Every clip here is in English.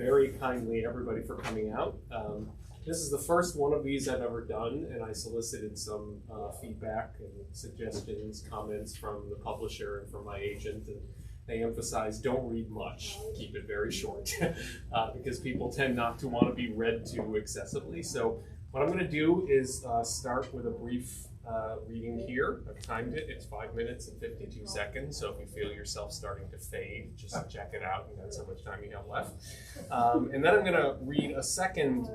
Very kindly everybody for coming out. This is the first one of these I've ever done, and I solicited some feedback and suggestions, comments from the publisher and from my agent, and they emphasize don't read much, keep it very short, because people tend not to want to be read to excessively. So what I'm going to do is start with a brief reading here. I've timed it. It's 5 minutes and 52 seconds. So if you feel yourself starting to fade, just check it out. And that's how much time you have left. And then I'm going to read a second,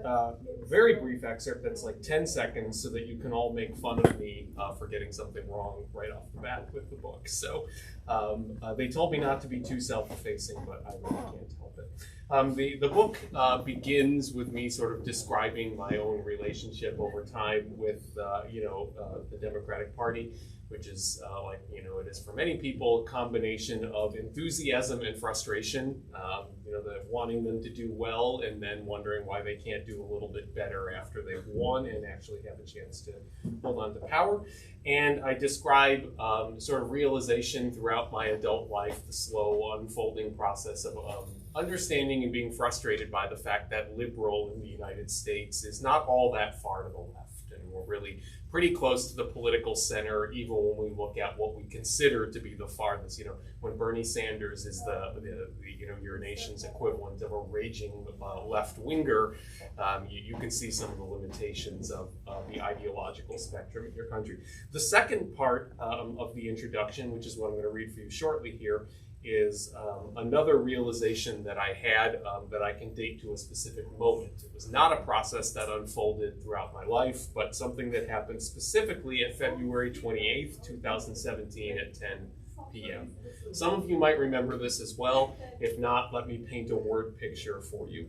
very brief excerpt that's like 10 seconds so that you can all make fun of me for getting something wrong right off the bat with the book. So they told me not to be too self-effacing, but I really can't help it. The book begins with me sort of describing my own relationship over time with, the Democratic Party, which is like, it is for many people, a combination of enthusiasm and frustration, the wanting them to do well and then wondering why they can't do a little bit better after they've won and actually have a chance to hold on to power. And I describe sort of realization throughout my adult life, the slow unfolding process of understanding and being frustrated by the fact that liberal in the United States is not all that far to the left. And we're really pretty close to the political center, even when we look at what we consider to be the farthest. When Bernie Sanders is the your nation's equivalent of a raging left-winger, you can see some of the limitations of the ideological spectrum in your country. The second part of the introduction, which is what I'm going to read for you shortly here, is another realization that I had that I can date to a specific moment. It was not a process that unfolded throughout my life, but something that happened specifically at February 28th, 2017 at 10 p.m. Some of you might remember this as well. If not, let me paint a word picture for you.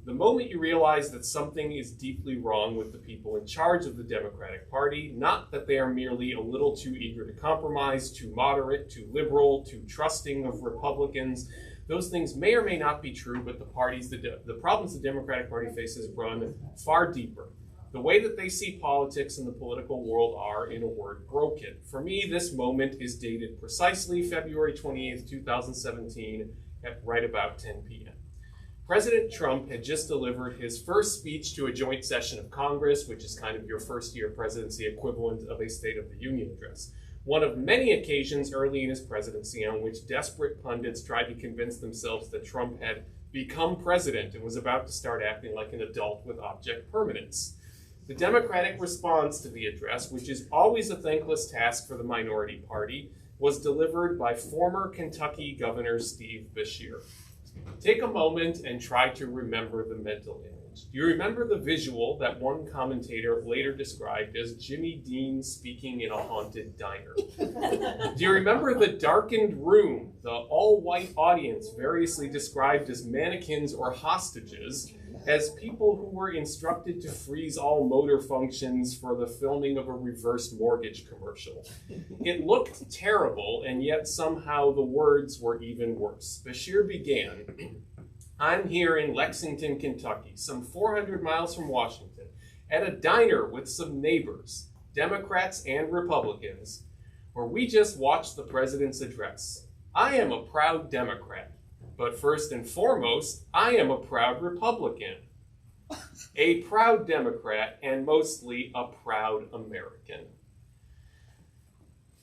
The moment you realize that something is deeply wrong with the people in charge of the Democratic Party, not that they are merely a little too eager to compromise, too moderate, too liberal, too trusting of Republicans, those things may or may not be true, but the problems the Democratic Party faces run far deeper. The way that they see politics and the political world are, in a word, broken. For me, this moment is dated precisely February 28th, 2017 at right about 10 p.m. President Trump had just delivered his first speech to a joint session of Congress, which is kind of your first-year presidency equivalent of a State of the Union address. One of many occasions early in his presidency on which desperate pundits tried to convince themselves that Trump had become president and was about to start acting like an adult with object permanence. The Democratic response to the address, which is always a thankless task for the minority party, was delivered by former Kentucky Governor Steve Beshear. Take a moment and try to remember the mental image. Do you remember the visual that one commentator later described as Jimmy Dean speaking in a haunted diner? Do you remember the darkened room, the all-white audience variously described as mannequins or hostages, as people who were instructed to freeze all motor functions for the filming of a reverse mortgage commercial? It looked terrible, and yet somehow the words were even worse. Beshear began, "I'm here in Lexington, Kentucky, some 400 miles from Washington, at a diner with some neighbors, Democrats and Republicans, where we just watched the president's address. I am a proud Democrat. But first and foremost, I am a proud Republican, a proud Democrat, and mostly a proud American."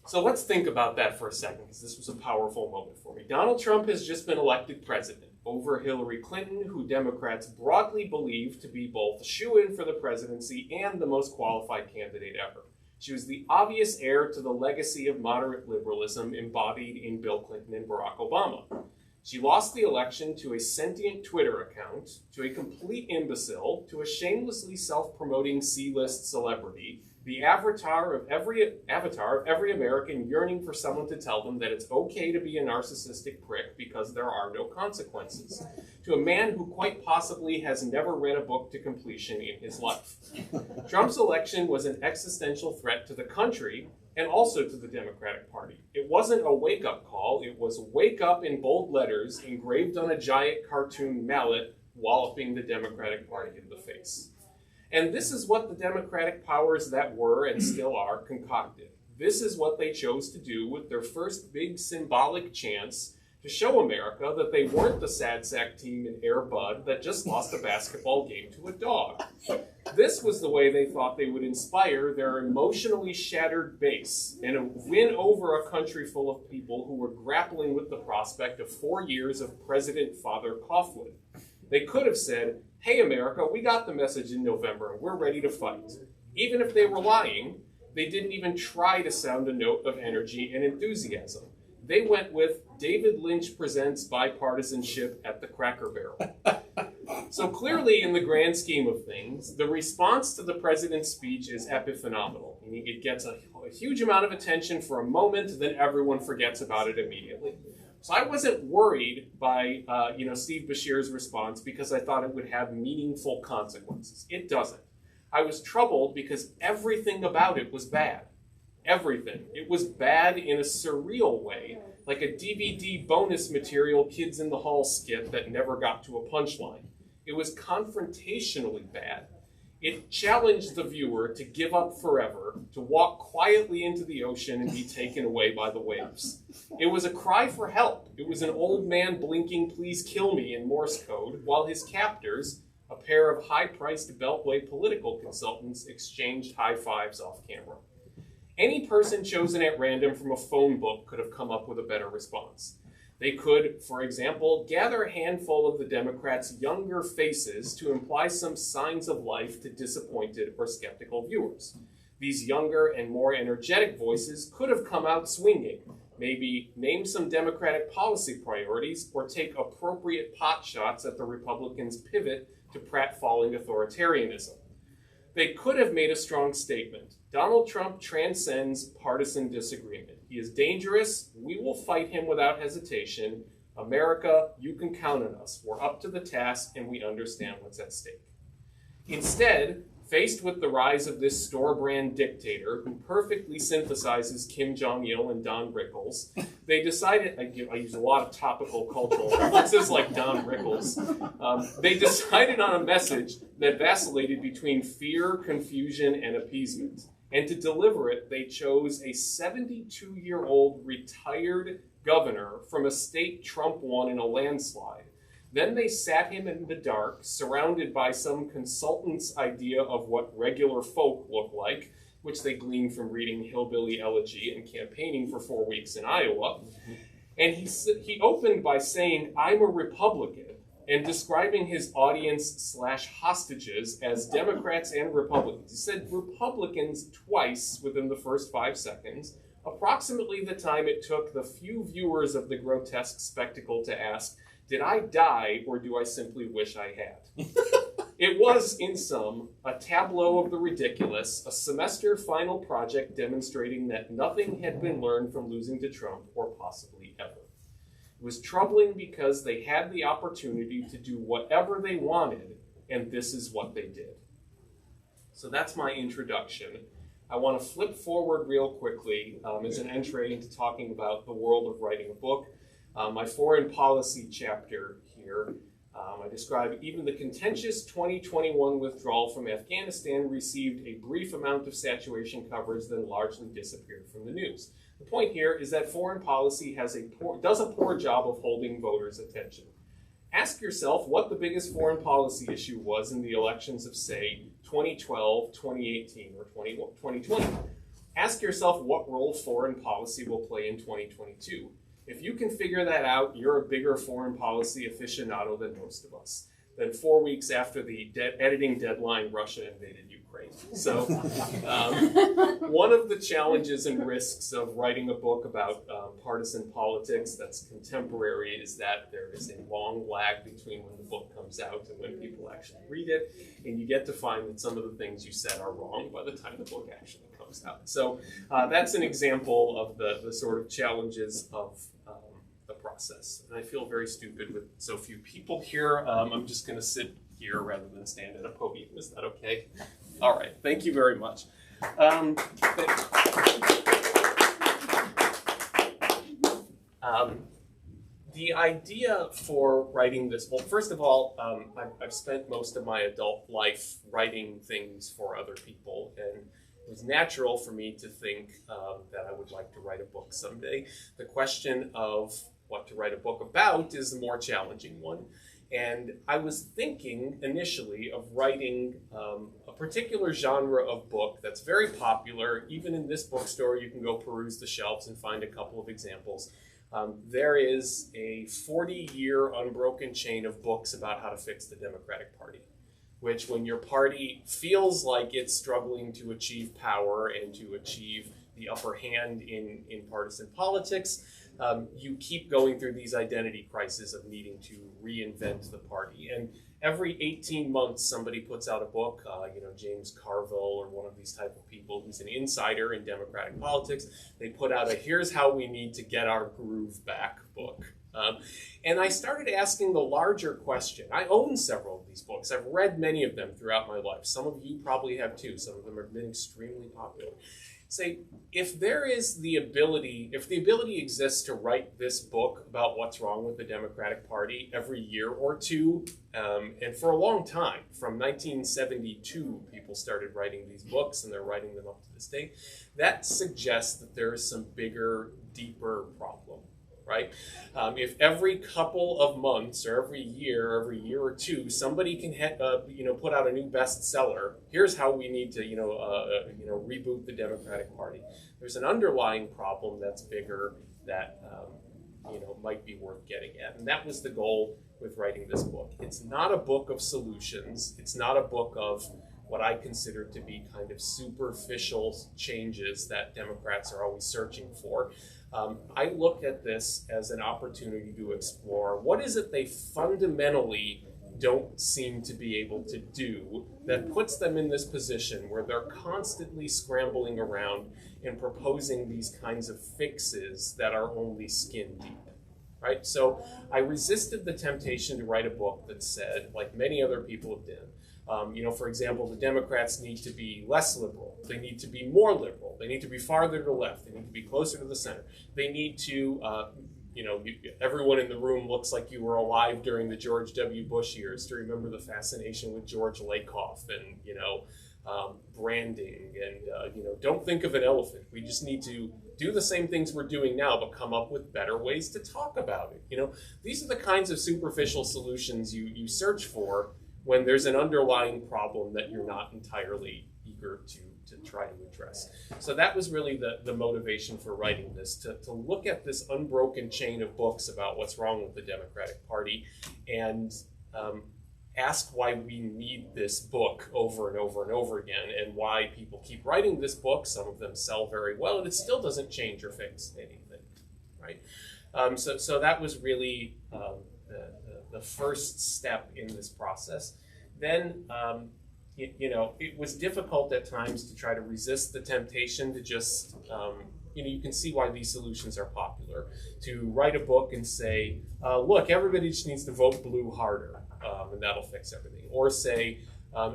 So let's think about that for a second, because this was a powerful moment for me. Donald Trump has just been elected president over Hillary Clinton, who Democrats broadly believe to be both a shoo-in for the presidency and the most qualified candidate ever. She was the obvious heir to the legacy of moderate liberalism embodied in Bill Clinton and Barack Obama. She lost the election to a sentient Twitter account, to a complete imbecile, to a shamelessly self-promoting C-list celebrity, the avatar of every American yearning for someone to tell them that it's okay to be a narcissistic prick because there are no consequences, to a man who quite possibly has never read a book to completion in his life. Trump's election was an existential threat to the country and also to the Democratic Party. It wasn't a wake-up call, it was "wake up" in bold letters engraved on a giant cartoon mallet walloping the Democratic Party in the face. And this is what the Democratic powers that were and still are concocted. This is what they chose to do with their first big symbolic chance to show America that they weren't the sad sack team in Air Bud that just lost a basketball game to a dog. This was the way they thought they would inspire their emotionally shattered base and win over a country full of people who were grappling with the prospect of 4 years of President Father Coughlin. They could have said, "Hey America, we got the message in November and we're ready to fight." Even if they were lying, they didn't even try to sound a note of energy and enthusiasm. They went with David Lynch presents bipartisanship at the Cracker Barrel. So clearly, in the grand scheme of things, the response to the president's speech is epiphenomenal. It gets a huge amount of attention for a moment, then everyone forgets about it immediately. So I wasn't worried by Steve Beshear's response because I thought it would have meaningful consequences. It doesn't. I was troubled because everything about it was bad. Everything. It was bad in a surreal way, like a DVD bonus material Kids in the Hall skit that never got to a punchline. It was confrontationally bad. It challenged the viewer to give up forever, to walk quietly into the ocean and be taken away by the waves. It was a cry for help. It was an old man blinking, "Please kill me" in Morse code, while his captors, a pair of high-priced Beltway political consultants, exchanged high fives off camera. Any person chosen at random from a phone book could have come up with a better response. They could, for example, gather a handful of the Democrats' younger faces to imply some signs of life to disappointed or skeptical viewers. These younger and more energetic voices could have come out swinging, maybe name some Democratic policy priorities or take appropriate pot shots at the Republicans' pivot to pratfalling authoritarianism. They could have made a strong statement. Donald Trump transcends partisan disagreement. He is dangerous. We will fight him without hesitation. America, you can count on us. We're up to the task and we understand what's at stake. Instead, faced with the rise of this store-brand dictator who perfectly synthesizes Kim Jong-il and Don Rickles, they decided, I use a lot of topical cultural references like Don Rickles, they decided on a message that vacillated between fear, confusion, and appeasement. And to deliver it, they chose a 72-year-old retired governor from a state Trump won in a landslide. Then they sat him in the dark, surrounded by some consultant's idea of what regular folk look like, which they gleaned from reading Hillbilly Elegy and campaigning for 4 weeks in Iowa. And he opened by saying, "I'm a Republican," and describing his audience/hostages as Democrats and Republicans. He said Republicans twice within the first 5 seconds, approximately the time it took the few viewers of the grotesque spectacle to ask, "Did I die or do I simply wish I had?" It was, in sum, a tableau of the ridiculous, a semester final project demonstrating that nothing had been learned from losing to Trump or possibly ever. It was troubling because they had the opportunity to do whatever they wanted, and this is what they did. So that's my introduction. I want to flip forward real quickly as an entree into talking about the world of writing a book. My foreign policy chapter here, I describe even the contentious 2021 withdrawal from Afghanistan received a brief amount of saturation coverage, then largely disappeared from the news. The point here is that foreign policy does a poor job of holding voters' attention. Ask yourself what the biggest foreign policy issue was in the elections of, say, 2012, 2018, or 2020. Ask yourself what role foreign policy will play in 2022. If you can figure that out, you're a bigger foreign policy aficionado than most of us. Then 4 weeks after the editing deadline, Russia invaded Ukraine. So one of the challenges and risks of writing a book about partisan politics that's contemporary is that there is a long lag between when the book comes out and when people actually read it. And you get to find that some of the things you said are wrong by the time the book actually comes out. So that's an example of the sort of challenges of the process. And I feel very stupid with so few people here. I'm just going to sit here rather than stand at a podium. Is that okay? All right. Thank you very much. The idea for writing this, well, first of all, I've spent most of my adult life writing things for other people, and it was natural for me to think that I would like to write a book someday. The question of what to write a book about is the more challenging one. And I was thinking initially of writing a particular genre of book that's very popular. Even in this bookstore, you can go peruse the shelves and find a couple of examples. There is a 40-year unbroken chain of books about how to fix the Democratic Party, which when your party feels like it's struggling to achieve power and to achieve the upper hand in partisan politics, you keep going through these identity crises of needing to reinvent the party. And every 18 months, somebody puts out a book, James Carville or one of these type of people who's an insider in Democratic politics. They put out a "Here's How We Need to Get Our Groove Back" book. And I started asking the larger question. I own several of these books. I've read many of them throughout my life. Some of you probably have too. Some of them have been extremely popular. Say, if the ability exists to write this book about what's wrong with the Democratic Party every year or two, and for a long time, from 1972, people started writing these books, and they're writing them up to this day, that suggests that there is some bigger, deeper problem, right? If every couple of months or every year or two, somebody can put out a new bestseller, here's how we need to reboot the Democratic Party. There's an underlying problem that's bigger that might be worth getting at, and that was the goal with writing this book. It's not a book of solutions. It's not a book of what I consider to be kind of superficial changes that Democrats are always searching for. I looked at this as an opportunity to explore what is it they fundamentally don't seem to be able to do that puts them in this position where they're constantly scrambling around and proposing these kinds of fixes that are only skin deep, right? So I resisted the temptation to write a book that said, like many other people have done, for example, the Democrats need to be less liberal. They need to be more liberal. They need to be farther to the left. They need to be closer to the center. They need to, everyone in the room looks like you were alive during the George W. Bush years to remember the fascination with George Lakoff and, branding and, don't think of an elephant. We just need to do the same things we're doing now, but come up with better ways to talk about it. These are the kinds of superficial solutions you search for when there's an underlying problem that you're not entirely eager to try to address. So that was really the motivation for writing this, to look at this unbroken chain of books about what's wrong with the Democratic Party and ask why we need this book over and over and over again, and why people keep writing this book. Some of them sell very well, and it still doesn't change or fix anything, right? So that was really the first step in this process. Then, it was difficult at times to try to resist the temptation to just, you can see why these solutions are popular. To write a book and say, look, everybody just needs to vote blue harder, and that'll fix everything. Or say,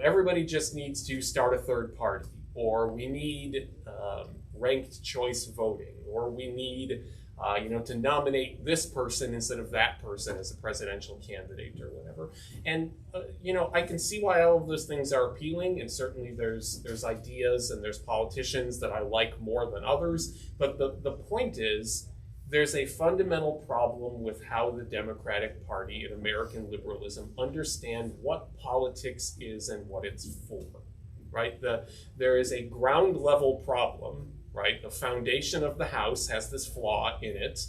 everybody just needs to start a third party. Or we need ranked choice voting. Or we need to nominate this person instead of that person as a presidential candidate or whatever. And, I can see why all of those things are appealing, and certainly there's ideas and there's politicians that I like more than others. But the point is, there's a fundamental problem with how the Democratic Party and American liberalism understand what politics is and what it's for, right? There is a ground level problem, right? The foundation of the house has this flaw in it,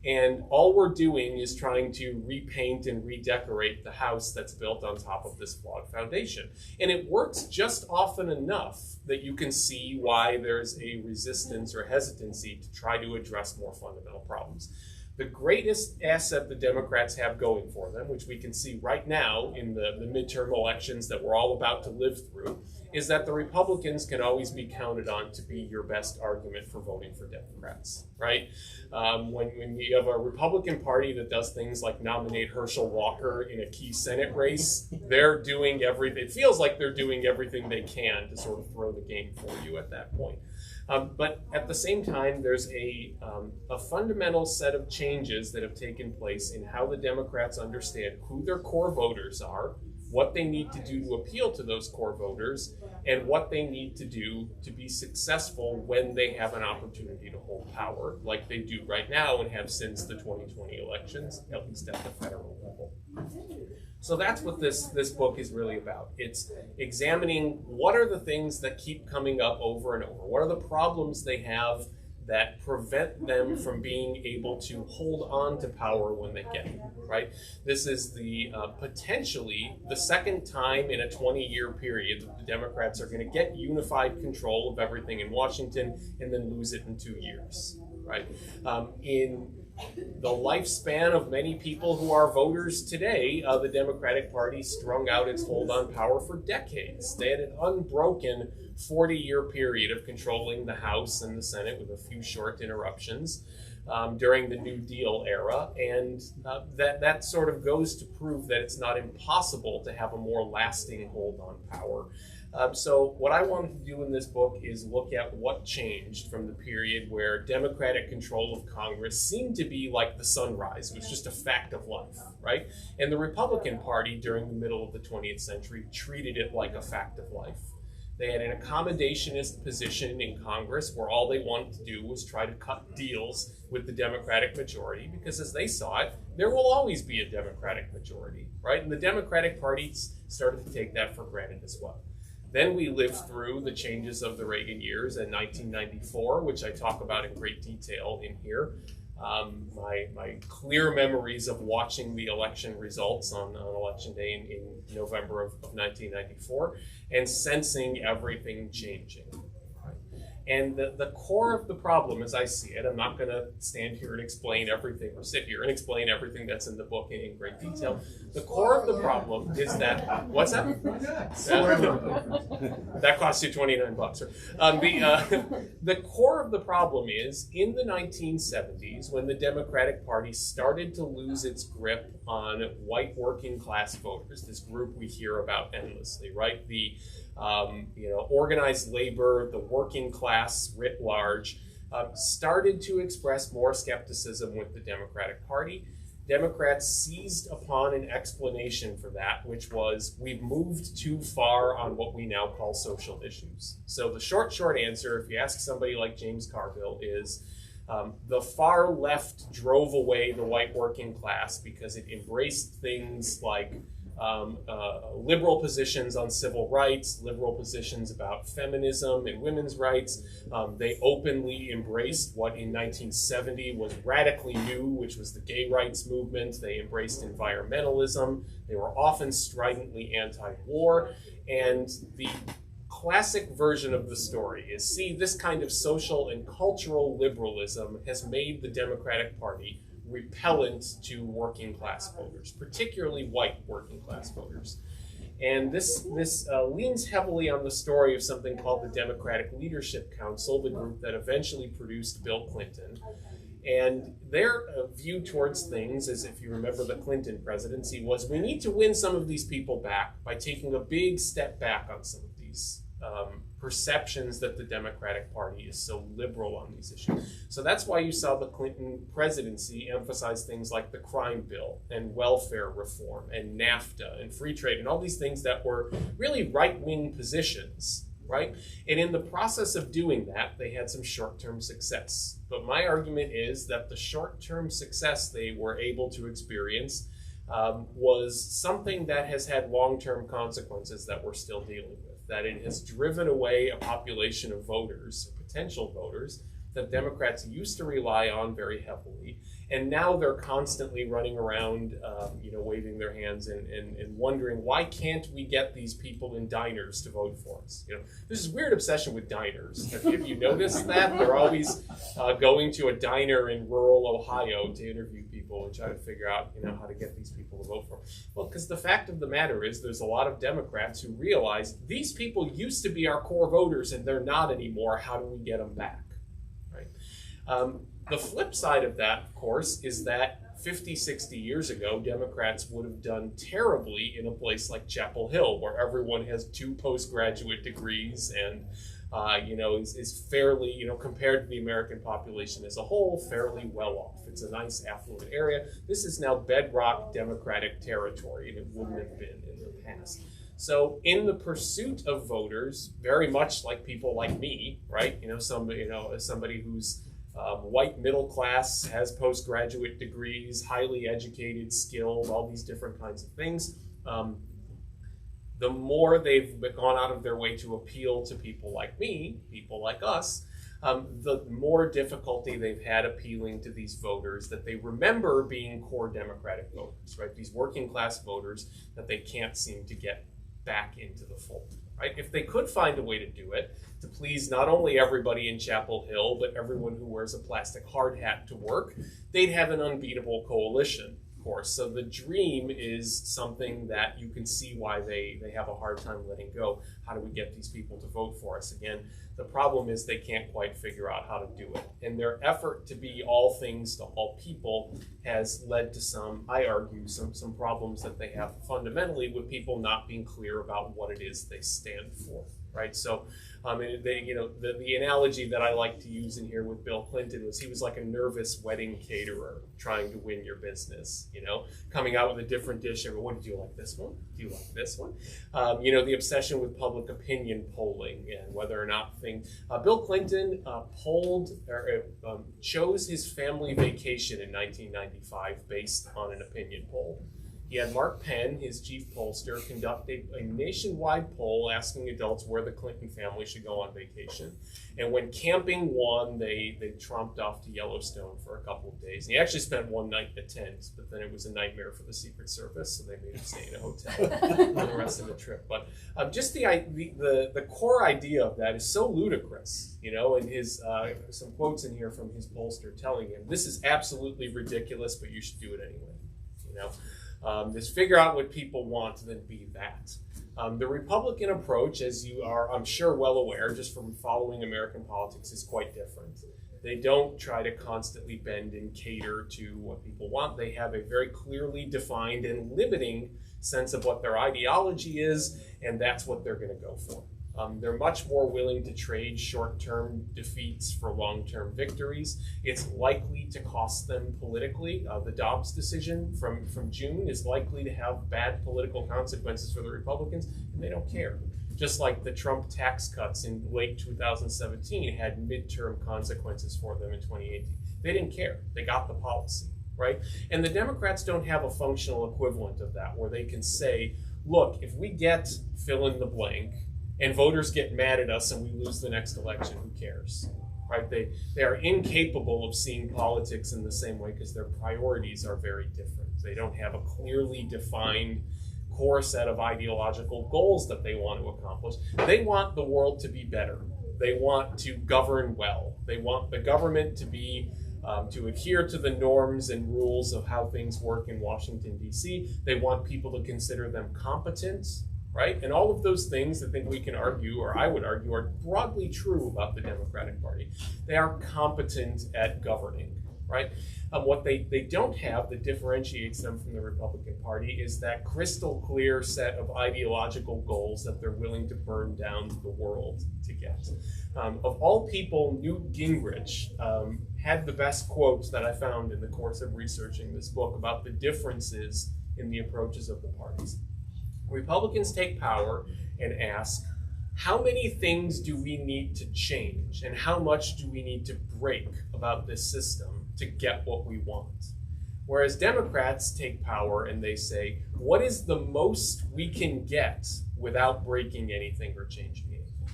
and all we're doing is trying to repaint and redecorate the house that's built on top of this flawed foundation. And it works just often enough that you can see why there's a resistance or hesitancy to try to address more fundamental problems. The greatest asset the Democrats have going for them, which we can see right now in the midterm elections that we're all about to live through, is that the Republicans can always be counted on to be your best argument for voting for Democrats, right? When you have a Republican Party that does things like nominate Herschel Walker in a key Senate race, they're doing everything. It feels like they're doing everything they can to sort of throw the game for you at that point. But at the same time, there's a fundamental set of changes that have taken place in how the Democrats understand who their core voters are, what they need to do to appeal to those core voters, and what they need to do to be successful when they have an opportunity to hold power, like they do right now and have since the 2020 elections, at least at the federal level. So that's what this book is really about. It's examining what are the things that keep coming up over and over. What are the problems they have that prevent them from being able to hold on to power when they get it, right? This is the potentially the second time in a 20-year period that the Democrats are going to get unified control of everything in Washington and then lose it in 2 years, right? In the lifespan of many people who are voters today, the Democratic Party strung out its hold on power for decades. They had an unbroken 40-year period of controlling the House and the Senate with a few short interruptions during the New Deal era, and that sort of goes to prove that it's not impossible to have a more lasting hold on power. So what I wanted to do in this book is look at what changed from the period where Democratic control of Congress seemed to be like the sunrise. It was just a fact of life, right? And the Republican Party during the middle of the 20th century treated it like a fact of life. They had an accommodationist position in Congress where all they wanted to do was try to cut deals with the Democratic majority because, as they saw it, there will always be a Democratic majority, right? And the Democratic Party started to take that for granted as well. Then we lived through the changes of the Reagan years in 1994, which I talk about in great detail in here. My clear memories of watching the election results on election day in November of 1994 and sensing everything changing. And the core of the problem, as I see it, I'm not going to stand here and explain everything, or sit here and explain everything that's in the book in great detail. The core of the problem is that, what's that? That costs you $29. The core of the problem is, in the 1970s, when the Democratic Party started to lose its grip on white working class voters, this group we hear about endlessly, right? The organized labor, the working class writ large, started to express more skepticism with the Democratic Party. Democrats seized upon an explanation for that, which was, we've moved too far on what we now call social issues. So the short answer, if you ask somebody like James Carville, is the far left drove away the white working class because it embraced things like liberal positions on civil rights, liberal positions about feminism and women's rights. They openly embraced what in 1970 was radically new, which was the gay rights movement. They embraced environmentalism. They were often stridently anti-war. And the classic version of the story is, see, this kind of social and cultural liberalism has made the Democratic Party repellent to working class voters, particularly white working class voters. And this leans heavily on the story of something called the Democratic Leadership Council, the group that eventually produced Bill Clinton. And their view towards things, as if you remember the Clinton presidency, was we need to win some of these people back by taking a big step back on some of these perceptions that the Democratic Party is so liberal on these issues. So that's why you saw the Clinton presidency emphasize things like the crime bill and welfare reform and NAFTA and free trade and all these things that were really right-wing positions, right? And in the process of doing that, they had some short-term success. But my argument is that the short-term success they were able to experience was something that has had long-term consequences that we're still dealing with. That it has driven away a population of voters, potential voters, that Democrats used to rely on very heavily. And now they're constantly running around, waving their hands and wondering, why can't we get these people in diners to vote for us? There's this weird obsession with diners. Have you noticed that? They're always going to a diner in rural Ohio to interview people and try to figure out, how to get these people to vote for them. Well, because the fact of the matter is there's a lot of Democrats who realize these people used to be our core voters and they're not anymore. How do we get them back? Right? The flip side of that, of course, is that 50, 60 years ago, Democrats would have done terribly in a place like Chapel Hill, where everyone has 2 postgraduate degrees and is fairly, compared to the American population as a whole, fairly well off. It's a nice affluent area. This is now bedrock Democratic territory, and it wouldn't have been in the past. So in the pursuit of voters, very much like people like me, right? Somebody who's white, middle class, has postgraduate degrees, highly educated, skilled, all these different kinds of things. The more they've gone out of their way to appeal to people like me, people like us, the more difficulty they've had appealing to these voters that they remember being core Democratic voters, right? These working class voters that they can't seem to get back into the fold, right? If they could find a way to do it, to please not only everybody in Chapel Hill, but everyone who wears a plastic hard hat to work, they'd have an unbeatable coalition, of course. So the dream is something that you can see why they have a hard time letting go. How do we get these people to vote for us again? The problem is they can't quite figure out how to do it. And their effort to be all things to all people has led to some, I argue, some problems that they have fundamentally with people not being clear about what it is they stand for, right? So the analogy that I like to use in here with Bill Clinton was he was like a nervous wedding caterer trying to win your business, coming out with a different dish. What, do you like this one? Do you like this one? The obsession with public opinion polling and whether or not Bill Clinton chose his family vacation in 1995 based on an opinion poll. He had Mark Penn, his chief pollster, conduct a nationwide poll asking adults where the Clinton family should go on vacation. And when camping won, they tromped off to Yellowstone for a couple of days. And he actually spent one night in a tent, but then it was a nightmare for the Secret Service, so they made him stay in a hotel for the rest of the trip. But just the core idea of that is so ludicrous, and his some quotes in here from his pollster telling him, this is absolutely ridiculous, but you should do it anyway, Just figure out what people want, then be that. The Republican approach, as you are, I'm sure, well aware, just from following American politics, is quite different. They don't try to constantly bend and cater to what people want. They have a very clearly defined and limiting sense of what their ideology is, and that's what they're going to go for. They're much more willing to trade short-term defeats for long-term victories. It's likely to cost them politically. The Dobbs decision from June is likely to have bad political consequences for the Republicans, and they don't care. Just like the Trump tax cuts in late 2017 had midterm consequences for them in 2018. They didn't care. They got the policy, right? And the Democrats don't have a functional equivalent of that where they can say, look, if we get fill in the blank, and voters get mad at us and we lose the next election, who cares, right? They are incapable of seeing politics in the same way because their priorities are very different. They don't have a clearly defined core set of ideological goals that they want to accomplish. They want the world to be better. They want to govern well. They want the government to be to adhere to the norms and rules of how things work in Washington, D.C. They want people to consider them competent, right? And all of those things I think we can argue, or I would argue, are broadly true about the Democratic Party. They are competent at governing, right? What they don't have that differentiates them from the Republican Party is that crystal clear set of ideological goals that they're willing to burn down the world to get. Of all people, Newt Gingrich had the best quotes that I found in the course of researching this book about the differences in the approaches of the parties. Republicans take power and ask, how many things do we need to change and how much do we need to break about this system to get what we want? Whereas Democrats take power and they say, what is the most we can get without breaking anything or changing anything?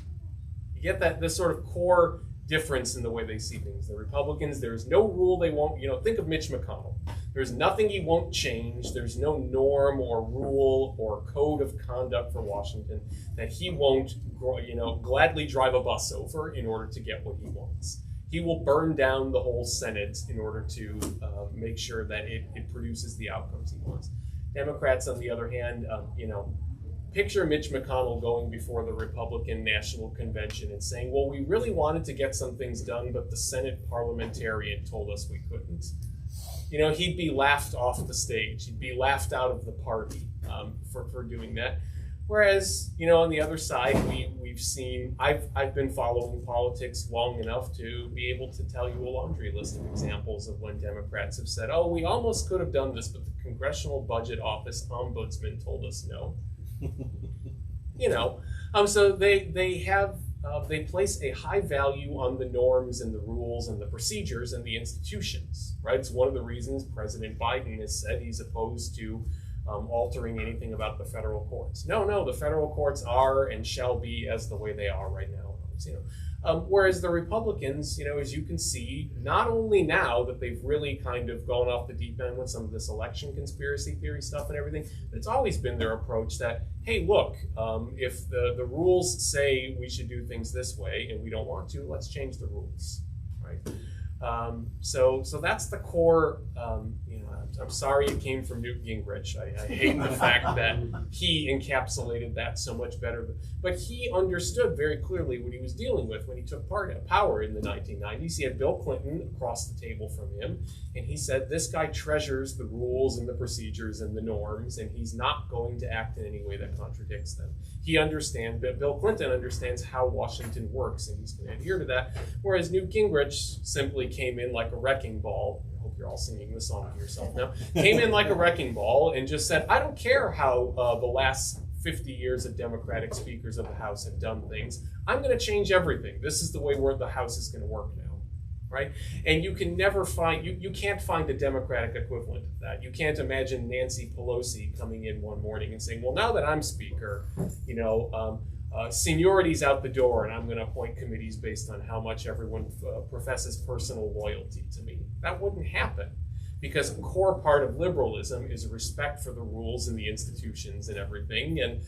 You get this sort of core difference in the way they see things. The Republicans, there's no rule they won't, think of Mitch McConnell. There's nothing he won't change. There's no norm or rule or code of conduct for Washington that he won't, gladly drive a bus over in order to get what he wants. He will burn down the whole Senate in order to make sure that it produces the outcomes he wants. Democrats, on the other hand, picture Mitch McConnell going before the Republican National Convention and saying, well, we really wanted to get some things done, but the Senate parliamentarian told us we couldn't. He'd be laughed off the stage. He'd be laughed out of the party for doing that. Whereas, on the other side, we've seen, I've been following politics long enough to be able to tell you a laundry list of examples of when Democrats have said, oh, we almost could have done this, but the Congressional Budget Office Ombudsman told us no. So they place a high value on the norms and the rules and the procedures and the institutions, right? It's one of the reasons President Biden has said he's opposed to altering anything about the federal courts. No, the federal courts are and shall be as the way they are right now. Whereas the Republicans, as you can see, not only now that they've really kind of gone off the deep end with some of this election conspiracy theory stuff and everything, but it's always been their approach that, hey, look, if the rules say we should do things this way and we don't want to, let's change the rules, right? So that's the core. I'm sorry it came from Newt Gingrich. I hate the fact that he encapsulated that so much better. But he understood very clearly what he was dealing with when he took power in the 1990s. He had Bill Clinton across the table from him, and he said, this guy treasures the rules and the procedures and the norms, and he's not going to act in any way that contradicts them. He understands, Bill Clinton understands how Washington works, and he's going to adhere to that. Whereas Newt Gingrich simply came in like a wrecking ball. I hope you're all singing the song to yourself now. Came in like a wrecking ball and just said, I don't care how the last 50 years of Democratic speakers of the House have done things. I'm going to change everything. This is the way the House is going to work now, right? And you can never find, you can't find a Democratic equivalent of that. You can't imagine Nancy Pelosi coming in one morning and saying, well, now that I'm speaker, seniority's out the door and I'm going to appoint committees based on how much everyone professes personal loyalty to me. That wouldn't happen, because a core part of liberalism is a respect for the rules and the institutions and everything, and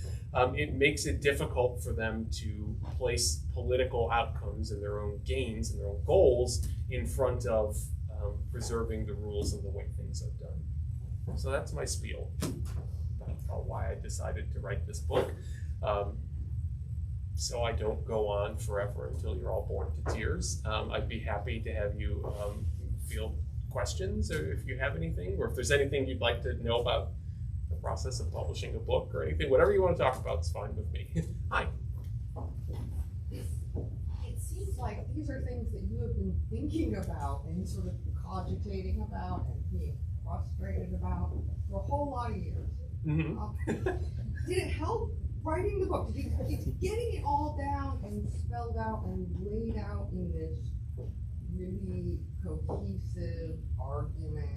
it makes it difficult for them to place political outcomes and their own gains and their own goals in front of preserving the rules and the way things are done. So that's my spiel about why I decided to write this book. So I don't go on forever until you're all bored to tears. I'd be happy to have you field questions, or if you have anything, or if there's anything you'd like to know about the process of publishing a book or anything, whatever you want to talk about is fine with me. Hi. It seems like these are things that you have been thinking about and sort of cogitating about and being frustrated about for a whole lot of years. Mm-hmm. Did it help writing the book? Did getting it all down and spelled out and laid out in this really cohesive argument?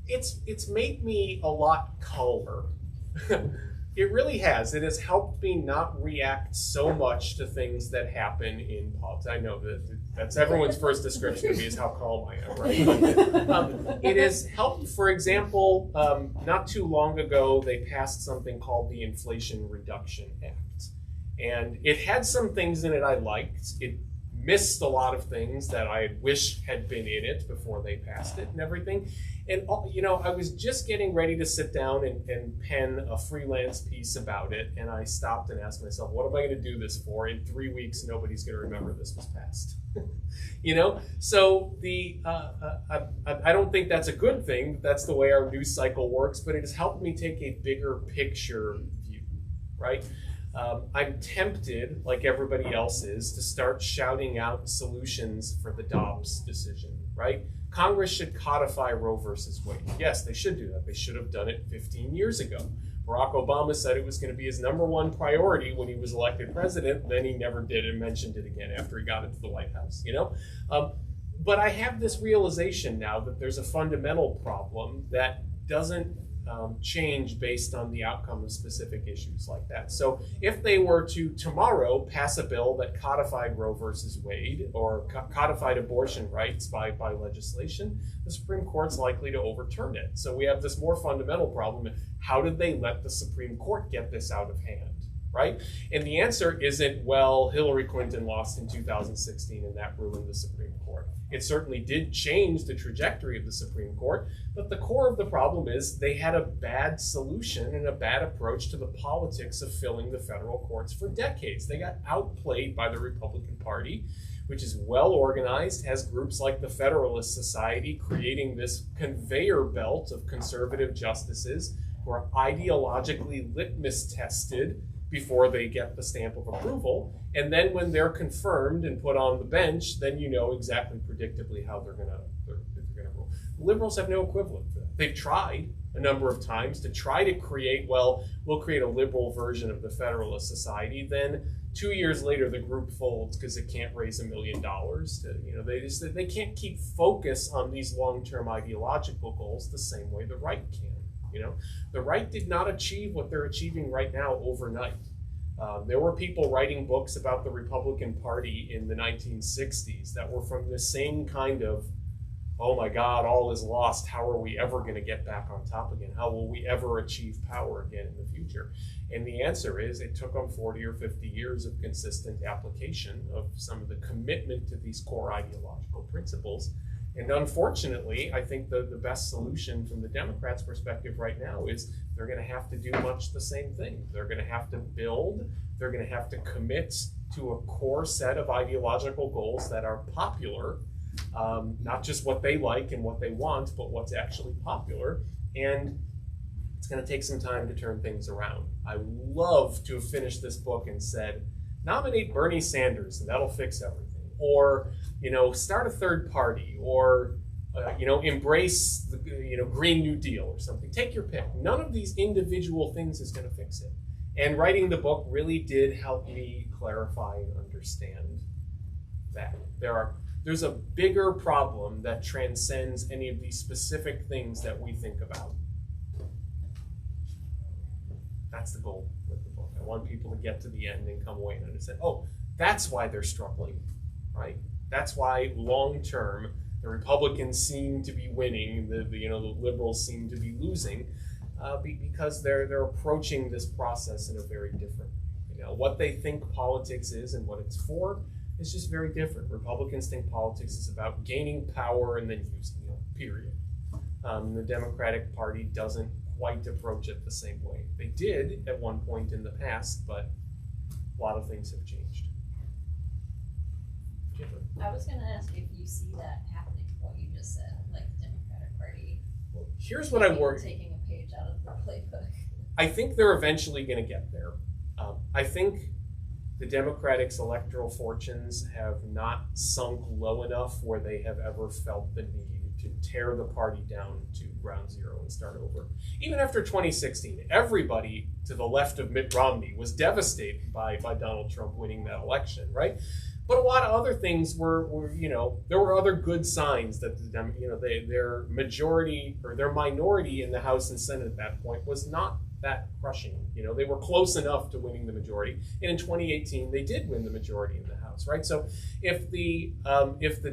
It's made me a lot calmer. It really has. It has helped me not react so much to things that happen in politics. I know that's everyone's first description of me is how calm I am, right? It has helped, for example, not too long ago, they passed something called the Inflation Reduction Act. And it had some things in it I liked. It missed a lot of things that I wish had been in it before they passed it and everything. And, I was just getting ready to sit down and pen a freelance piece about it. And I stopped and asked myself, what am I going to do this for? In 3 weeks, nobody's going to remember this was passed. So I don't think that's a good thing. That's the way our news cycle works, but it has helped me take a bigger picture view, right? I'm tempted, like everybody else is, to start shouting out solutions for the Dobbs decision, right? Congress should codify Roe versus Wade. Yes, they should do that. They should have done it 15 years ago. Barack Obama said it was going to be his #1 priority when he was elected president. Then he never did and mentioned it again after he got into the White House, But I have this realization now that there's a fundamental problem that doesn't change based on the outcome of specific issues like that. So if they were to tomorrow pass a bill that codified Roe versus Wade or codified abortion rights by legislation, the Supreme Court's likely to overturn it. So we have this more fundamental problem. How did they let the Supreme Court get this out of hand? Right? And the answer isn't, well, Hillary Clinton lost in 2016 and that ruined the Supreme Court. It certainly did change the trajectory of the Supreme Court, but the core of the problem is they had a bad solution and a bad approach to the politics of filling the federal courts for decades. They got outplayed by the Republican Party, which is well organized, has groups like the Federalist Society creating this conveyor belt of conservative justices who are ideologically litmus tested before they get the stamp of approval. And then when they're confirmed and put on the bench, then you know exactly predictably how they're gonna rule. Liberals have no equivalent for that. They've tried a number of times to try to create, well, we'll create a liberal version of the Federalist Society. Then 2 years later, the group folds because it can't raise $1 million. They can't keep focus on these long-term ideological goals the same way the right can. The right did not achieve what they're achieving right now overnight. There were people writing books about the Republican Party in the 1960s that were from the same kind of, oh my God, all is lost. How are we ever going to get back on top again? How will we ever achieve power again in the future? And the answer is it took them 40 or 50 years of consistent application of some of the commitment to these core ideological principles. And unfortunately, I think the best solution from the Democrats' perspective right now is they're going to have to do much the same thing. They're going to have to build, they're going to have to commit to a core set of ideological goals that are popular, not just what they like and what they want, but what's actually popular. And it's going to take some time to turn things around. I would love to have finished this book and said, nominate Bernie Sanders and that'll fix everything. Or, start a third party, or, embrace the, Green New Deal or something. Take your pick. None of these individual things is going to fix it. And writing the book really did help me clarify and understand that. There's a bigger problem that transcends any of these specific things that we think about. That's the goal with the book. I want people to get to the end and come away and understand, oh, that's why they're struggling, right? That's why long-term, the Republicans seem to be winning, the liberals seem to be losing, because they're approaching this process in a very different way. What they think politics is and what it's for is just very different. Republicans think politics is about gaining power and then using it, period. The Democratic Party doesn't quite approach it the same way. They did at one point in the past, but a lot of things have changed. I was going to ask if you see that happening, what you just said, like the Democratic Party. Well, here's what I worry. Taking a page out of the playbook. I think they're eventually going to get there. I think the Democratic's electoral fortunes have not sunk low enough where they have ever felt the need to tear the party down to ground zero and start over. Even after 2016, everybody to the left of Mitt Romney was devastated by Donald Trump winning that election, right? But a lot of other things were there were other good signs that their majority or their minority in the House and Senate at that point was not that crushing. They were close enough to winning the majority. And in 2018, they did win the majority in the House, right? So if the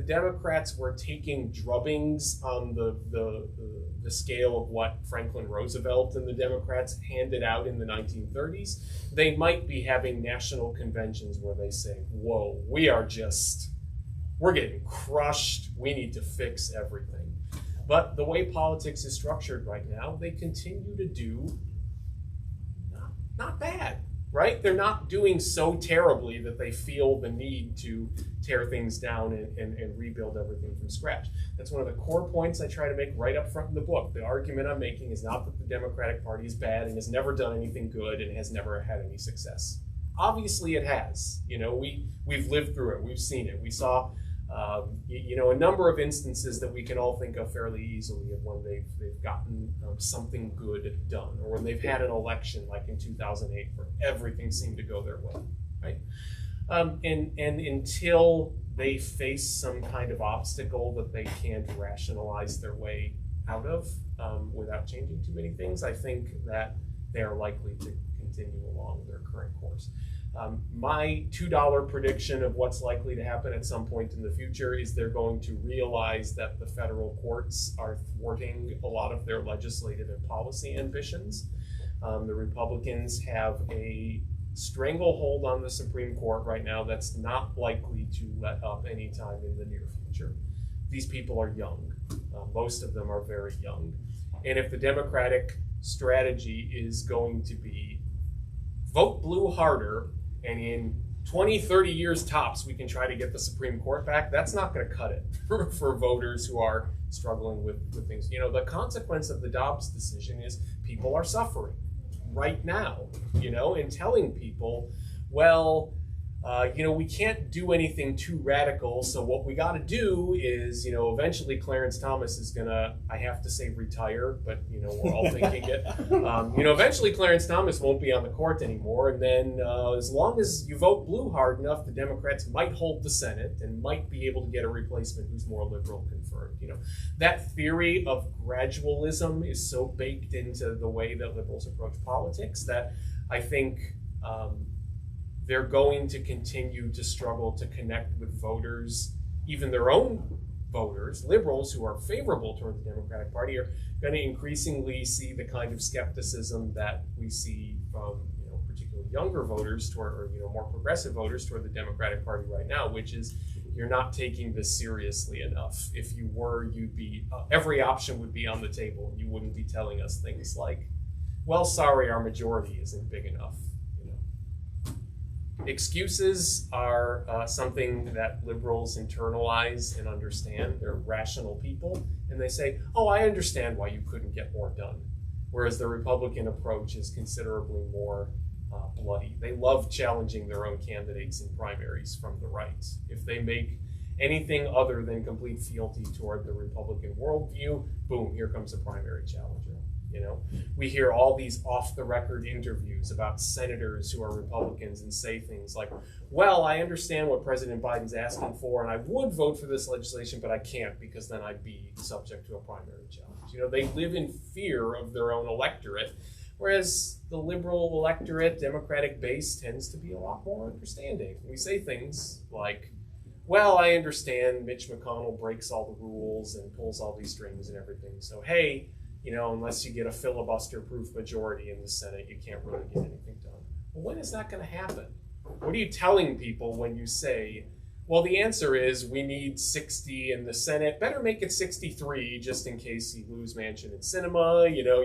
Democrats were taking drubbings on the scale of what Franklin Roosevelt and the Democrats handed out in the 1930s, they might be having national conventions where they say, whoa, we're getting crushed. We need to fix everything. But the way politics is structured right now, they continue to do not bad, right? They're not doing so terribly that they feel the need to tear things down and rebuild everything from scratch. That's one of the core points I try to make right up front in the book. The argument I'm making is not that the Democratic Party is bad and has never done anything good and has never had any success. Obviously it has. We've lived through it. We've seen it. We saw a number of instances that we can all think of fairly easily of when they've gotten something good done, or when they've had an election like in 2008 where everything seemed to go their way, right? And until they face some kind of obstacle that they can't rationalize their way out of without changing too many things, I think that they are likely to continue along their current course. My $2 prediction of what's likely to happen at some point in the future is they're going to realize that the federal courts are thwarting a lot of their legislative and policy ambitions. The Republicans have a stranglehold on the Supreme Court right now that's not likely to let up anytime in the near future. These people are young. Most of them are very young. And if the Democratic strategy is going to be vote blue harder, and in 20, 30 years tops, we can try to get the Supreme Court back. That's not going to cut it for voters who are struggling with things. You know, the consequence of the Dobbs decision is people are suffering right now, you know, and telling people, well, you know, we can't do anything too radical, so what we got to do is, you know, eventually Clarence Thomas is gonna, I have to say retire, but, you know, we're all thinking it. You know, eventually Clarence Thomas won't be on the court anymore, and then as long as you vote blue hard enough, the Democrats might hold the Senate and might be able to get a replacement who's more liberal confirmed. You know, that theory of gradualism is so baked into the way that liberals approach politics that I think they're going to continue to struggle to connect with voters, even their own voters. Liberals who are favorable toward the Democratic Party are going to increasingly see the kind of skepticism that we see from, you know, particularly younger voters toward, or, you know, more progressive voters toward the Democratic Party right now, which is you're not taking this seriously enough. If you were, you'd be, every option would be on the table. You wouldn't be telling us things like, well, sorry, our majority isn't big enough. Excuses are something that liberals internalize and understand. They're rational people, and they say, oh, I understand why you couldn't get more done. Whereas the Republican approach is considerably more bloody. They love challenging their own candidates in primaries from the right. If they make anything other than complete fealty toward the Republican worldview, boom, here comes a primary challenger. You know, we hear all these off-the-record interviews about senators who are Republicans and say things like, well, I understand what President Biden's asking for, and I would vote for this legislation, but I can't because then I'd be subject to a primary challenge. You know, they live in fear of their own electorate, whereas the liberal electorate, Democratic base, tends to be a lot more understanding. We say things like, well, I understand Mitch McConnell breaks all the rules and pulls all these strings and everything, so hey, you know, unless you get a filibuster-proof majority in the Senate, you can't really get anything done. Well, when is that going to happen? What are you telling people when you say, well, the answer is we need 60 in the Senate. Better make it 63 just in case you lose Manchin and Sinema. You know,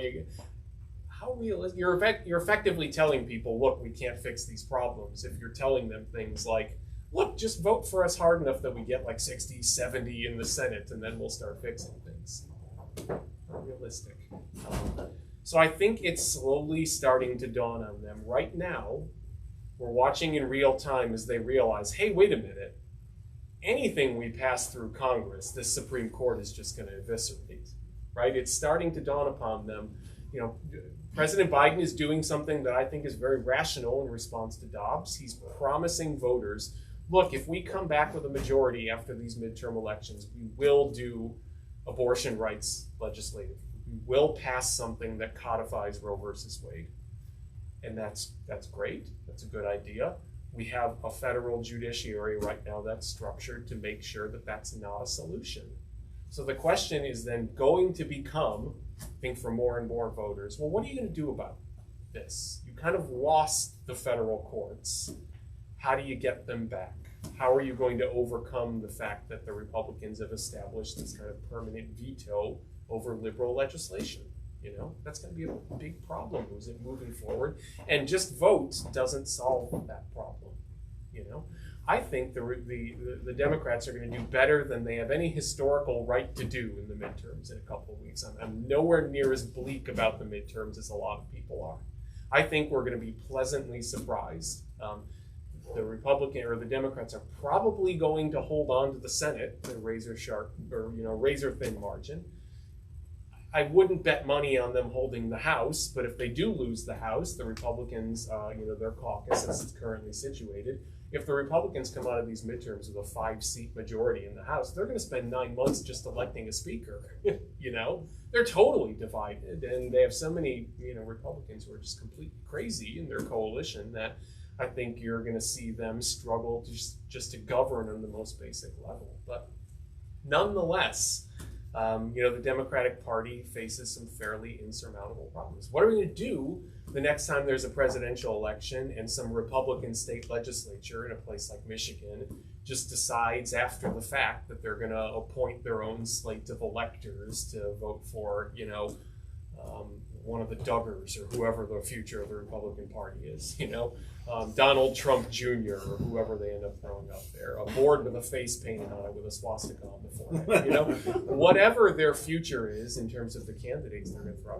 how realistic? You're effectively telling people, look, we can't fix these problems. If you're telling them things like, look, just vote for us hard enough that we get like 60, 70 in the Senate, and then we'll start fixing things. Realistic. So I think it's slowly starting to dawn on them. Right now, we're watching in real time as they realize, hey, wait a minute, anything we pass through Congress, this Supreme Court is just going to eviscerate, right? It's starting to dawn upon them. You know, President Biden is doing something that I think is very rational in response to Dobbs. He's promising voters, look, if we come back with a majority after these midterm elections, we will do abortion rights legislative. We will pass something that codifies Roe versus Wade. And that's great. That's a good idea. We have a federal judiciary right now that's structured to make sure that that's not a solution. So the question is then going to become, I think for more and more voters, well, what are you going to do about this? You kind of lost the federal courts. How do you get them back? How are you going to overcome the fact that the Republicans have established this kind of permanent veto over liberal legislation? You know, that's going to be a big problem moving forward. And just vote doesn't solve that problem. You know, I think the Democrats are going to do better than they have any historical right to do in the midterms in a couple of weeks. I'm nowhere near as bleak about the midterms as a lot of people are. I think we're going to be pleasantly surprised. The Republican or the Democrats are probably going to hold on to the Senate, the razor thin margin. I wouldn't bet money on them holding the House, but if they do lose the House, the Republicans, their caucus as it's currently situated, if the Republicans come out of these midterms with a 5-seat majority in the House, they're going to spend 9 months just electing a speaker. You know, they're totally divided, and they have so many, Republicans who are just completely crazy in their coalition that I think you're going to see them struggle to just to govern on the most basic level. But nonetheless, the Democratic Party faces some fairly insurmountable problems. What are we going to do the next time there's a presidential election and some Republican state legislature in a place like Michigan just decides after the fact that they're going to appoint their own slate of electors to vote for, one of the Duggars or whoever the future of the Republican Party is, Donald Trump Jr. or whoever they end up throwing up there, a board with a face painted on it with a swastika on the forehead, whatever their future is in terms of the candidates they're going to throw.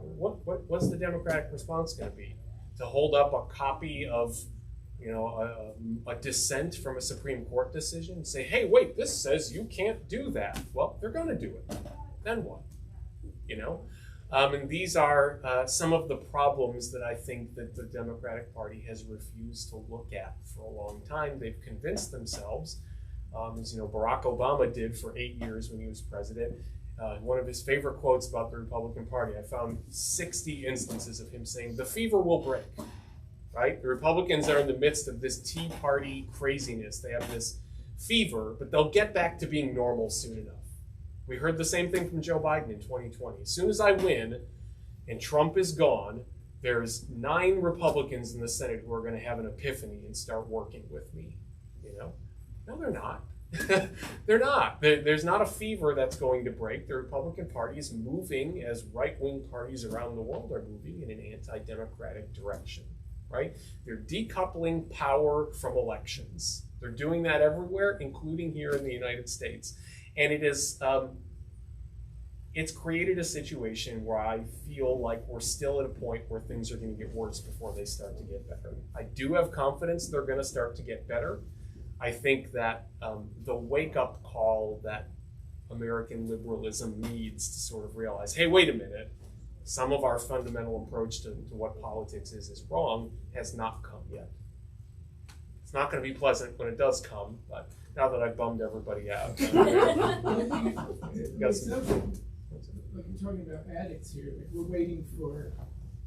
What's the Democratic response going to be? To hold up a copy of a dissent from a Supreme Court decision and say, hey, wait, this says you can't do that. Well, they're going to do it. Then what? And these are some of the problems that I think that the Democratic Party has refused to look at for a long time. They've convinced themselves, as Barack Obama did for 8 years when he was president. One of his favorite quotes about the Republican Party, I found 60 instances of him saying, the fever will break, right? The Republicans are in the midst of this Tea Party craziness. They have this fever, but they'll get back to being normal soon enough. We heard the same thing from Joe Biden in 2020. As soon as I win and Trump is gone, there's 9 Republicans in the Senate who are going to have an epiphany and start working with me. No, they're not. They're not. There's not a fever that's going to break. The Republican Party is moving as right-wing parties around the world are moving in an anti-democratic direction, right? They're decoupling power from elections. They're doing that everywhere, including here in the United States. And it is, it's created a situation where I feel like we're still at a point where things are going to get worse before they start to get better. I do have confidence they're going to start to get better. I think that the wake-up call that American liberalism needs to sort of realize, hey, wait a minute, some of our fundamental approach to what politics is wrong, has not come yet. It's not going to be pleasant when it does come, but now that I've bummed everybody out. It sounds like you're talking about addicts here. Like we're waiting for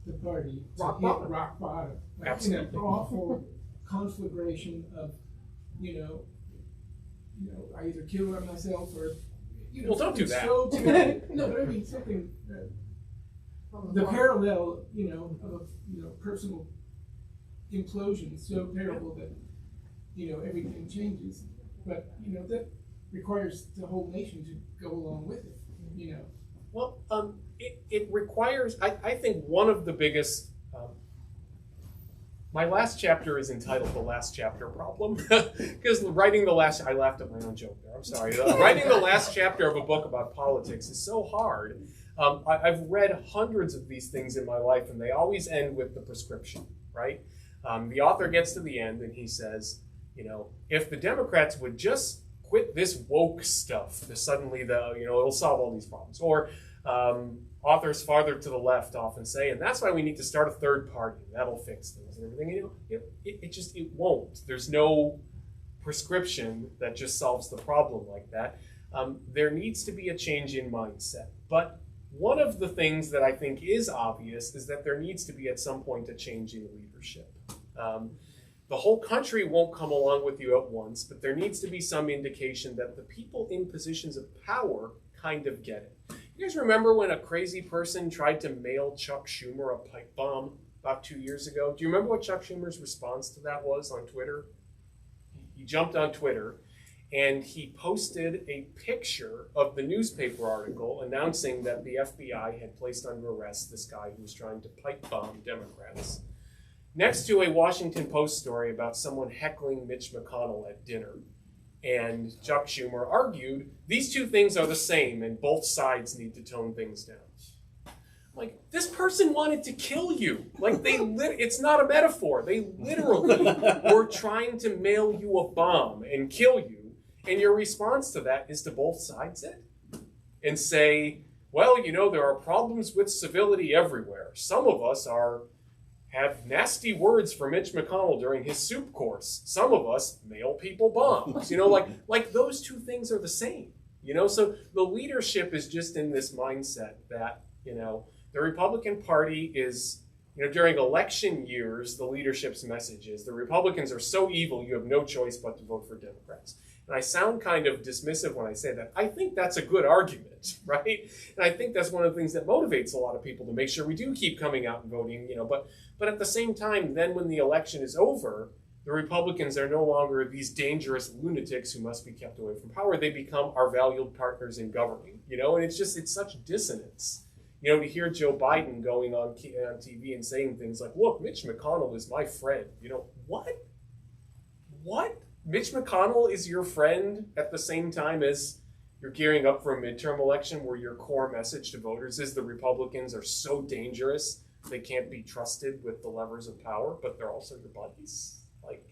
the party to hit rock bottom. Like Absolutely. in an awful conflagration of, I either kill myself or, Well, don't do that. So no, but I mean something. The parallel, of personal implosion is so terrible that everything changes. But that requires the whole nation to go along with it. Well, it requires. I think one of the biggest. My last chapter is entitled "The Last Chapter Problem" because writing the last. I laughed at my own joke there. I'm sorry. Writing the last chapter of a book about politics is so hard. I've read hundreds of these things in my life, and they always end with the prescription, right? The author gets to the end, and he says, if the Democrats would just quit this woke stuff, suddenly it'll solve all these problems. Or authors farther to the left often say, and that's why we need to start a third party. That'll fix things and everything. It won't. There's no prescription that just solves the problem like that. There needs to be a change in mindset. But one of the things that I think is obvious is that there needs to be at some point a change in leadership. The whole country won't come along with you at once, but there needs to be some indication that the people in positions of power kind of get it. You guys remember when a crazy person tried to mail Chuck Schumer a pipe bomb about 2 years ago? Do you remember what Chuck Schumer's response to that was on Twitter? He jumped on Twitter and he posted a picture of the newspaper article announcing that the FBI had placed under arrest this guy who was trying to pipe bomb Democrats, next to a Washington Post story about someone heckling Mitch McConnell at dinner. And Chuck Schumer argued, these two things are the same and both sides need to tone things down. Like, this person wanted to kill you. Like, it's not a metaphor. They literally were trying to mail you a bomb and kill you. And your response to that is to both sides it and say, well, there are problems with civility everywhere. Some of us have nasty words for Mitch McConnell during his soup course. Some of us mail people bombs. Like those two things are the same. So the leadership is just in this mindset that, the Republican Party is, during election years, the leadership's message is the Republicans are so evil you have no choice but to vote for Democrats. And I sound kind of dismissive when I say that. I think that's a good argument, right? And I think that's one of the things that motivates a lot of people to make sure we do keep coming out and voting, But at the same time, then when the election is over, the Republicans are no longer these dangerous lunatics who must be kept away from power. They become our valued partners in governing, And it's such dissonance, You know, to hear Joe Biden going on TV and saying things like, look, Mitch McConnell is my friend. You know, what? What? Mitch McConnell is your friend at the same time as you're gearing up for a midterm election where your core message to voters is the Republicans are so dangerous they can't be trusted with the levers of power, but they're also your buddies. Like,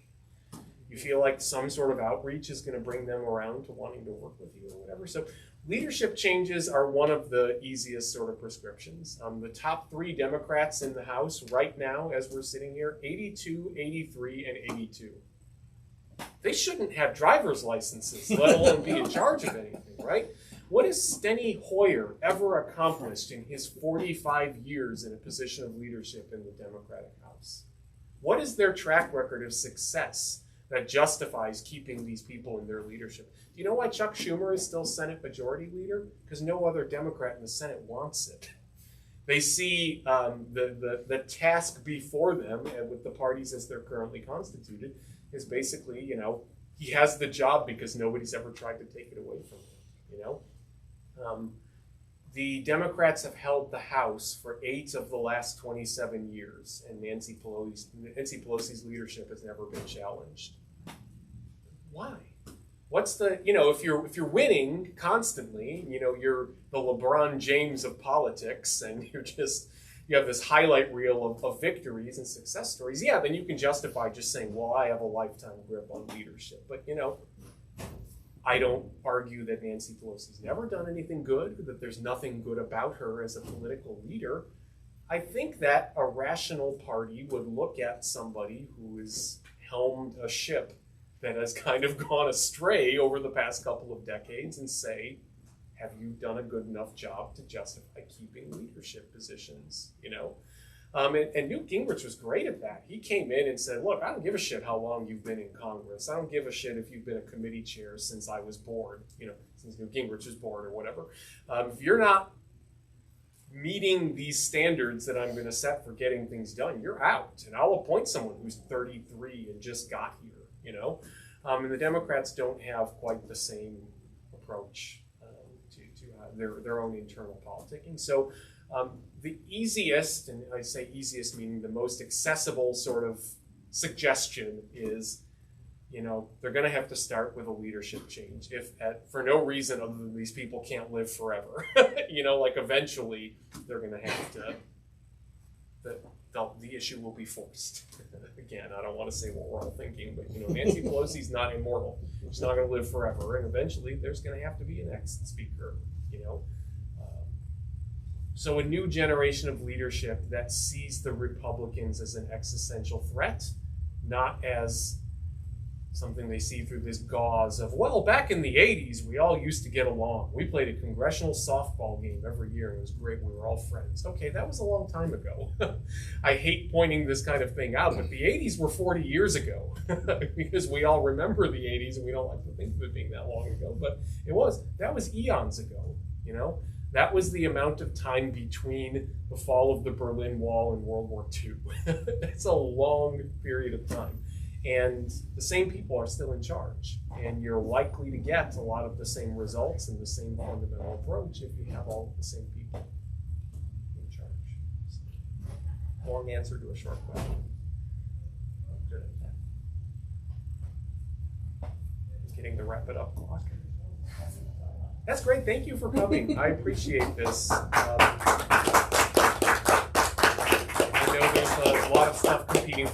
you feel like some sort of outreach is going to bring them around to wanting to work with you or whatever. So leadership changes are one of the easiest sort of prescriptions. The top 3 Democrats in the House right now, as we're sitting here, 82, 83, and 82. They shouldn't have driver's licenses, let alone be in charge of anything, right? What has Steny Hoyer ever accomplished in his 45 years in a position of leadership in the Democratic House? What is their track record of success that justifies keeping these people in their leadership? Do you know why Chuck Schumer is still Senate Majority Leader? Because no other Democrat in the Senate wants it. They see the task before them, and with the parties as they're currently constituted, is basically, you know, he has the job because nobody's ever tried to take it away from him, you know? The Democrats have held the House for 8 of the last 27 years, and Nancy Pelosi's leadership has never been challenged. Why? What's the, you know, if you're winning constantly, you know, you're the LeBron James of politics, and you have this highlight reel of victories and success stories, yeah, then you can justify just saying, well, I have a lifetime grip on leadership. But, you know, I don't argue that Nancy Pelosi's never done anything good, that there's nothing good about her as a political leader. I think that a rational party would look at somebody who has helmed a ship that has kind of gone astray over the past couple of decades and say, have you done a good enough job to justify keeping leadership positions, you know? And Newt Gingrich was great at that. He came in and said, look, I don't give a shit how long you've been in Congress. I don't give a shit if you've been a committee chair since I was born, you know, since Newt Gingrich was born or whatever. If you're not meeting these standards that I'm going to set for getting things done, you're out. And I'll appoint someone who's 33 and just got here, you know? And the Democrats don't have quite the same approach to their own internal politicking. So the easiest, and I say easiest meaning the most accessible sort of suggestion is, you know, they're going to have to start with a leadership change if for no reason other than these people can't live forever. You know, like eventually they're going to have to, the issue will be forced. Again, I don't want to say what we're all thinking, but, you know, Nancy Pelosi's not immortal. She's not going to live forever. And eventually there's going to have to be a next speaker, you know. So a new generation of leadership that sees the Republicans as an existential threat, not as something they see through this gauze of, well, back in the 80s, we all used to get along. We played a congressional softball game every year, and it was great. We were all friends. Okay, that was a long time ago. I hate pointing this kind of thing out, but the 80s were 40 years ago because we all remember the 80s, and we don't like to think of it being that long ago, but it was. That was eons ago, you know? That was the amount of time between the fall of the Berlin Wall and World War II. That's a long period of time. And the same people are still in charge. And you're likely to get a lot of the same results and the same fundamental approach if you have all of the same people in charge. So, long answer to a short question. I'm good at that. I'm getting the wrap it up clock. That's great. Thank you for coming. I appreciate this. I know there's a lot of stuff competing